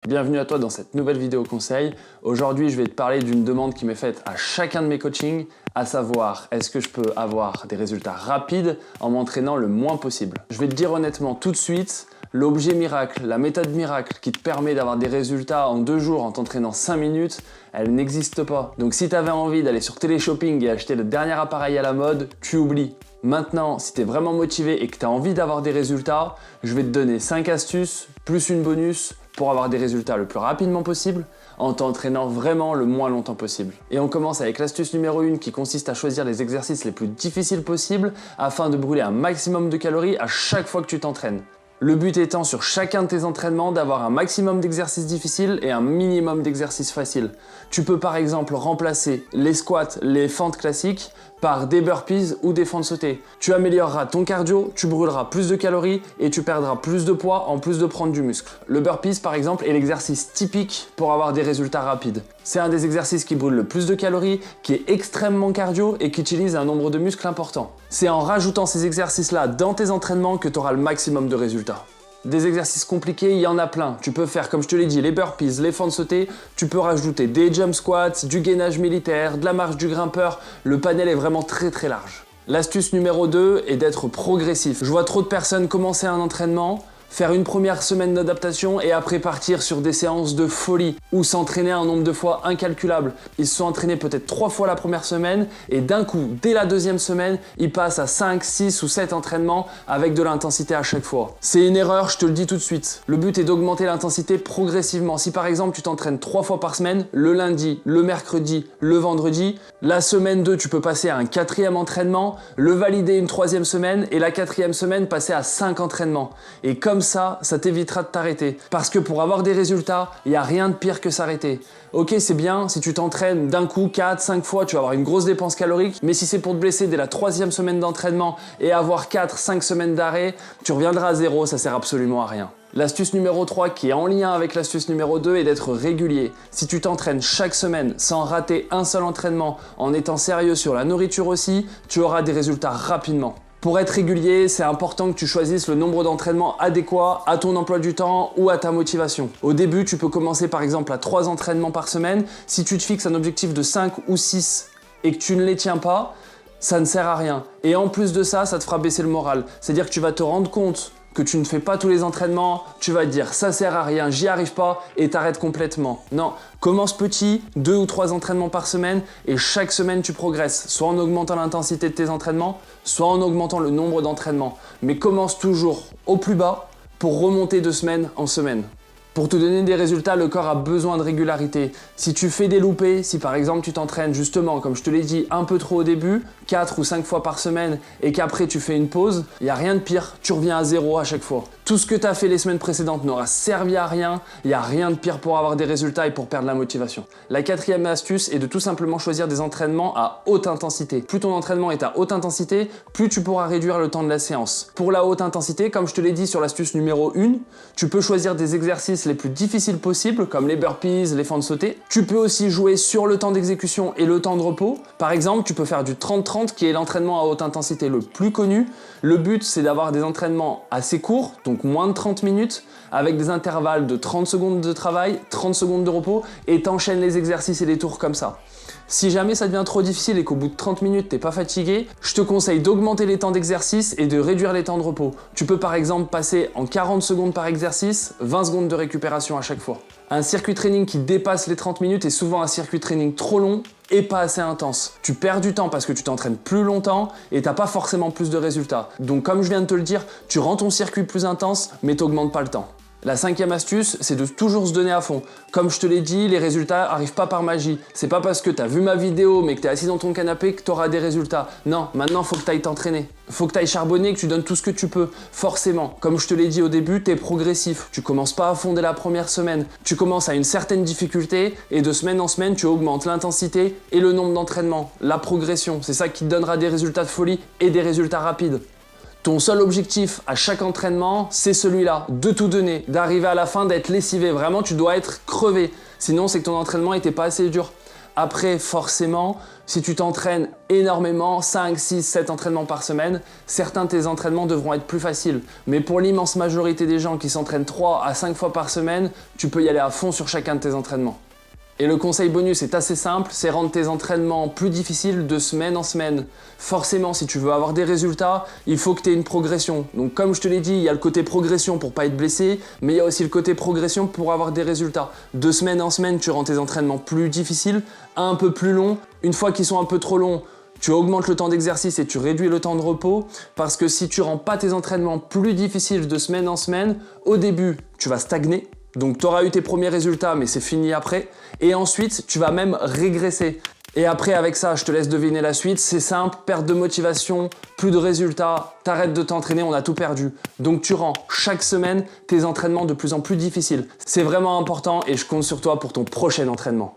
Bienvenue à toi dans cette nouvelle vidéo conseil. Aujourd'hui, je vais te parler d'une demande qui m'est faite à chacun de mes coachings, à savoir, est-ce que je peux avoir des résultats rapides en m'entraînant le moins possible? Je vais te dire honnêtement tout de suite, l'objet miracle, la méthode miracle qui te permet d'avoir des résultats en 2 jours en t'entraînant 5 minutes, elle n'existe pas. Donc si tu avais envie d'aller sur Téléshopping et acheter le dernier appareil à la mode, tu oublies. Maintenant, si tu es vraiment motivé et que tu as envie d'avoir des résultats, je vais te donner 5 astuces plus une bonus pour avoir des résultats le plus rapidement possible en t'entraînant vraiment le moins longtemps possible. Et on commence avec l'astuce numéro 1 qui consiste à choisir les exercices les plus difficiles possibles afin de brûler un maximum de calories à chaque fois que tu t'entraînes. Le but étant sur chacun de tes entraînements d'avoir un maximum d'exercices difficiles et un minimum d'exercices faciles. Tu peux par exemple remplacer les squats, les fentes classiques par des burpees ou des fentes sautées. Tu amélioreras ton cardio, tu brûleras plus de calories et tu perdras plus de poids en plus de prendre du muscle. Le burpees par exemple est l'exercice typique pour avoir des résultats rapides. C'est un des exercices qui brûle le plus de calories, qui est extrêmement cardio et qui utilise un nombre de muscles important. C'est en rajoutant ces exercices-là dans tes entraînements que tu auras le maximum de résultats. Des exercices compliqués, il y en a plein. Tu peux faire, comme je te l'ai dit, les burpees, les fentes sautées. Tu peux rajouter des jump squats, du gainage militaire, de la marche du grimpeur. Le panel est vraiment très large. L'astuce numéro 2 est d'être progressif. Je vois trop de personnes commencer un entraînement, faire une première semaine d'adaptation et après partir sur des séances de folie ou s'entraîner un nombre de fois incalculable. Ils se sont entraînés peut-être 3 fois la première semaine et d'un coup, dès la deuxième semaine, ils passent à 5, 6 ou 7 entraînements avec de l'intensité à chaque fois. C'est une erreur, je te le dis tout de suite. Le but est d'augmenter l'intensité progressivement. Si par exemple tu t'entraînes 3 fois par semaine, le lundi, le mercredi, le vendredi, la semaine 2 tu peux passer à un 4e entraînement, le valider une 3e semaine et la 4e semaine passer à 5 entraînements. Et comme ça t'évitera de t'arrêter. Parce que pour avoir des résultats, il n'y a rien de pire que s'arrêter. Ok, c'est bien, si tu t'entraînes d'un coup 4, 5 fois, tu vas avoir une grosse dépense calorique, mais si c'est pour te blesser dès la 3e semaine d'entraînement et avoir 4, 5 semaines d'arrêt, tu reviendras à zéro, ça sert absolument à rien. L'astuce numéro 3 qui est en lien avec l'astuce numéro 2 est d'être régulier. Si tu t'entraînes chaque semaine sans rater un seul entraînement, en étant sérieux sur la nourriture aussi, tu auras des résultats rapidement. Pour être régulier, c'est important que tu choisisses le nombre d'entraînements adéquat à ton emploi du temps ou à ta motivation. Au début, tu peux commencer par exemple à 3 entraînements par semaine. Si tu te fixes un objectif de 5 ou 6 et que tu ne les tiens pas, ça ne sert à rien. Et en plus de ça, ça te fera baisser le moral. C'est-à-dire que tu vas te rendre compte que tu ne fais pas tous les entraînements, tu vas te dire ça sert à rien, j'y arrive pas et t'arrêtes complètement. Non, commence petit, 2 ou 3 entraînements par semaine et chaque semaine tu progresses, soit en augmentant l'intensité de tes entraînements, soit en augmentant le nombre d'entraînements. Mais commence toujours au plus bas pour remonter de semaine en semaine. Pour te donner des résultats, le corps a besoin de régularité. Si tu fais des loupés, si par exemple tu t'entraînes justement, comme je te l'ai dit, un peu trop au début, 4 ou 5 fois par semaine, et qu'après tu fais une pause, il n'y a rien de pire, tu reviens à zéro à chaque fois. Tout ce que tu as fait les semaines précédentes n'aura servi à rien, il n'y a rien de pire pour avoir des résultats et pour perdre la motivation. La 4e astuce est de tout simplement choisir des entraînements à haute intensité. Plus ton entraînement est à haute intensité, plus tu pourras réduire le temps de la séance. Pour la haute intensité, comme je te l'ai dit sur l'astuce numéro 1, tu peux choisir des exercices les plus difficiles possibles, comme les burpees, les fentes sautées. Tu peux aussi jouer sur le temps d'exécution et le temps de repos. Par exemple, tu peux faire du 30-30 qui est l'entraînement à haute intensité le plus connu. Le but, c'est d'avoir des entraînements assez courts, donc moins de 30 minutes, avec des intervalles de 30 secondes de travail, 30 secondes de repos, et t'enchaînes les exercices et les tours comme ça. Si jamais ça devient trop difficile et qu'au bout de 30 minutes t'es pas fatigué, je te conseille d'augmenter les temps d'exercice et de réduire les temps de repos. Tu peux par exemple passer en 40 secondes par exercice, 20 secondes de récupération à chaque fois. Un circuit training qui dépasse les 30 minutes est souvent un circuit training trop long et pas assez intense. Tu perds du temps parce que tu t'entraînes plus longtemps et t'as pas forcément plus de résultats. Donc comme je viens de te le dire, tu rends ton circuit plus intense mais t'augmentes pas le temps. La 5e astuce, c'est de toujours se donner à fond. Comme je te l'ai dit, les résultats arrivent pas par magie. C'est pas parce que tu as vu ma vidéo mais que tu es assis dans ton canapé que tu auras des résultats. Non, maintenant faut que tu ailles t'entraîner. Faut que tu ailles charbonner, que tu donnes tout ce que tu peux. Forcément, comme je te l'ai dit au début, tu es progressif. Tu commences pas à fond dès la première semaine. Tu commences à une certaine difficulté et de semaine en semaine, tu augmentes l'intensité et le nombre d'entraînements. La progression, c'est ça qui te donnera des résultats de folie et des résultats rapides. Ton seul objectif à chaque entraînement, c'est celui-là, de tout donner, d'arriver à la fin, d'être lessivé. Vraiment, tu dois être crevé. Sinon, c'est que ton entraînement n'était pas assez dur. Après, forcément, si tu t'entraînes énormément, 5, 6, 7 entraînements par semaine, certains de tes entraînements devront être plus faciles. Mais pour l'immense majorité des gens qui s'entraînent 3 à 5 fois par semaine, tu peux y aller à fond sur chacun de tes entraînements. Et le conseil bonus est assez simple, c'est rendre tes entraînements plus difficiles de semaine en semaine. Forcément, si tu veux avoir des résultats, il faut que tu aies une progression. Donc comme je te l'ai dit, il y a le côté progression pour pas être blessé, mais il y a aussi le côté progression pour avoir des résultats. De semaine en semaine, tu rends tes entraînements plus difficiles, un peu plus longs. Une fois qu'ils sont un peu trop longs, tu augmentes le temps d'exercice et tu réduis le temps de repos, parce que si tu rends pas tes entraînements plus difficiles de semaine en semaine, au début, tu vas stagner. Donc tu auras eu tes premiers résultats, mais c'est fini après. Et ensuite, tu vas même régresser. Et après, avec ça, je te laisse deviner la suite. C'est simple, perte de motivation, plus de résultats, t'arrêtes de t'entraîner, on a tout perdu. Donc tu rends chaque semaine tes entraînements de plus en plus difficiles. C'est vraiment important et je compte sur toi pour ton prochain entraînement.